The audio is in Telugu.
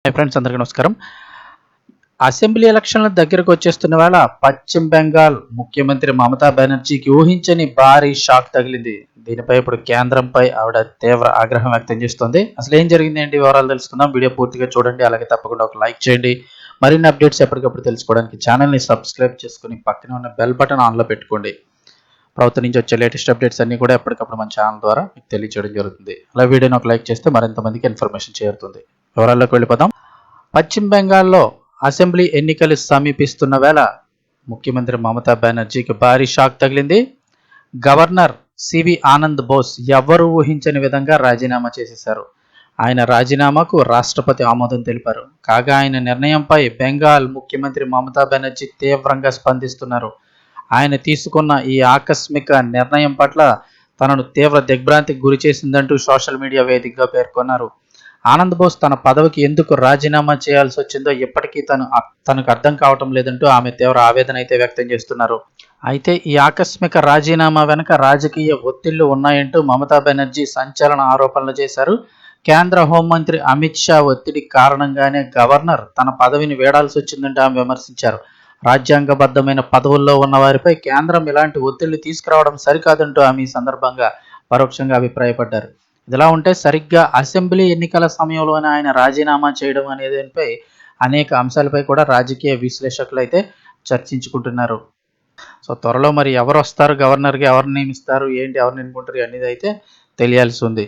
హై ఫ్రెండ్స్, అందరికీ నమస్కారం. అసెంబ్లీ ఎలక్షన్ల దగ్గరకు వచ్చేస్తున్న వేళ పశ్చిమ బెంగాల్ ముఖ్యమంత్రి మమతా బెనర్జీకి ఊహించని భారీ షాక్ తగిలింది. దీనిపై ఇప్పుడు కేంద్రంపై ఆవిడ తీవ్ర ఆగ్రహం వ్యక్తం చేస్తోంది. అసలు ఏం జరిగింది ఏంటి వివరాలు తెలుసుకుందాం. వీడియో పూర్తిగా చూడండి, అలాగే తప్పకుండా ఒక లైక్ చేయండి. మరిన్ని అప్డేట్స్ ఎప్పటికప్పుడు తెలుసుకోవడానికి ఛానల్ని సబ్స్క్రైబ్ చేసుకుని పక్కనే ఉన్న బెల్ బటన్ ఆన్లో పెట్టుకోండి. ప్రభుత్వం నుంచి వచ్చే లేటెస్ట్ అప్డేట్స్ అన్ని కూడా ఎప్పటికప్పుడు మన ఛానల్ ద్వారా మీకు తెలియజేయడం జరుగుతుంది. అలా వీడియోని ఒక లైక్ చేస్తే మరింత మందికి ఇన్ఫర్మేషన్ చేరుతుంది. వివరాల్లోకి వెళ్ళిపోదాం. పశ్చిమ బెంగాల్లో అసెంబ్లీ ఎన్నికలు సమీపిస్తున్న వేళ ముఖ్యమంత్రి మమతా బెనర్జీకి భారీ షాక్ తగిలింది. గవర్నర్ సివి ఆనంద్ బోస్ ఎవ్వరూ ఊహించని విధంగా రాజీనామా చేసేశారు. ఆయన రాజీనామాకు రాష్ట్రపతి ఆమోదం తెలిపారు. కాగా ఆయన నిర్ణయంపై బెంగాల్ ముఖ్యమంత్రి మమతా బెనర్జీ తీవ్రంగా స్పందిస్తున్నారు. ఆయన తీసుకున్న ఈ ఆకస్మిక నిర్ణయం పట్ల తనను తీవ్ర దిగ్భ్రాంతికి గురి చేసిందంటూ సోషల్ మీడియా వేదికగా పేర్కొన్నారు. ఆనంద్ బోస్ తన పదవికి ఎందుకు రాజీనామా చేయాల్సి వచ్చిందో ఇప్పటికీ తనకు అర్థం కావటం లేదంటూ ఆమె తీవ్ర ఆవేదన అయితే వ్యక్తం చేస్తున్నారు. అయితే ఈ ఆకస్మిక రాజీనామా వెనుక రాజకీయ ఒత్తిళ్లు ఉన్నాయంటూ మమతా బెనర్జీ సంచలన ఆరోపణలు చేశారు. కేంద్ర హోంమంత్రి అమిత్ షా ఒత్తిడి కారణంగానే గవర్నర్ తన పదవిని వీడాల్సి వచ్చిందంటూ ఆమె విమర్శించారు. రాజ్యాంగబద్ధమైన పదవుల్లో ఉన్న వారిపై కేంద్రం ఇలాంటి ఒత్తిళ్లు తీసుకురావడం సరికాదంటూ ఆమె ఈ సందర్భంగా పరోక్షంగా అభిప్రాయపడ్డారు. ఇదిలా ఉంటే సరిగ్గా అసెంబ్లీ ఎన్నికల సమయంలోనే ఆయన రాజీనామా చేయడం అనేదానిపై అనేక అంశాలపై కూడా రాజకీయ విశ్లేషకులు అయితే చర్చించుకుంటున్నారు. సో త్వరలో మరి ఎవరు వస్తారు, గవర్నర్గా ఎవరు నియమిస్తారు, ఏంటి ఎవరు ఎన్నుకుంటారు అనేది అయితే తెలియాల్సి ఉంది.